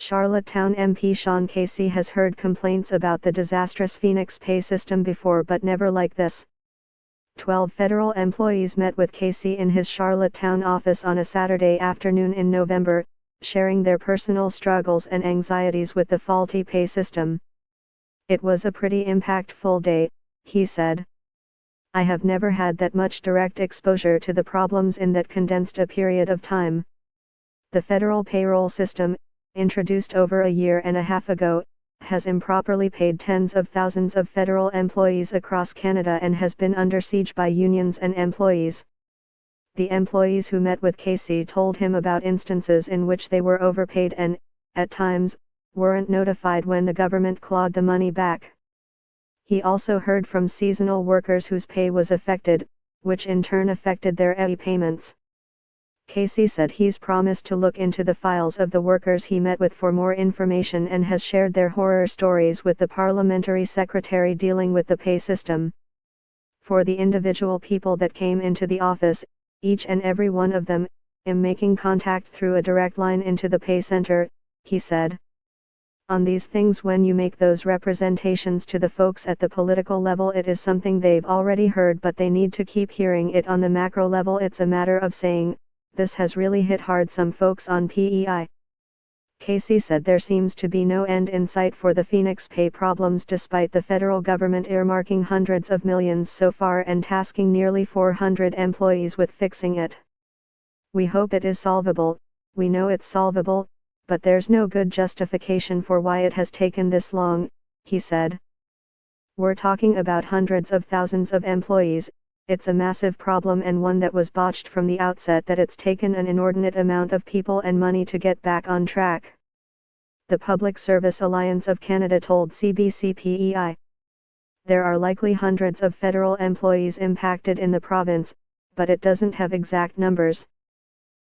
Charlottetown MP Sean Casey has heard complaints about the disastrous Phoenix pay system before, but never like this. 12 federal employees met with Casey in his Charlottetown office on a Saturday afternoon in November, sharing their personal struggles and anxieties with the faulty pay system. "It was a pretty impactful day," he said. "I have never had that much direct exposure to the problems in that condensed a period of time. The federal payroll system, introduced over a year and a half ago, has improperly paid tens of thousands of federal employees across Canada and has been under siege by unions and employees." The employees who met with Casey told him about instances in which they were overpaid and, at times, weren't notified when the government clawed the money back. He also heard from seasonal workers whose pay was affected, which in turn affected their EI payments. Casey said he's promised to look into the files of the workers he met with for more information and has shared their horror stories with the parliamentary secretary dealing with the pay system. "For the individual people that came into the office, each and every one of them, am making contact through a direct line into the pay center," he said. "On these things, when you make those representations to the folks at the political level, it is something they've already heard, but they need to keep hearing it on the macro level. It's a matter of saying, this has really hit hard some folks on PEI." Casey said there seems to be no end in sight for the Phoenix pay problems, despite the federal government earmarking hundreds of millions so far and tasking nearly 400 employees with fixing it. "We hope it is solvable. We know it's solvable, but there's no good justification for why it has taken this long," he said. "We're talking about hundreds of thousands of employees. It's a massive problem and one that was botched from the outset, that it's taken an inordinate amount of people and money to get back on track," the Public Service Alliance of Canada told CBC-PEI. "There are likely hundreds of federal employees impacted in the province, but it doesn't have exact numbers."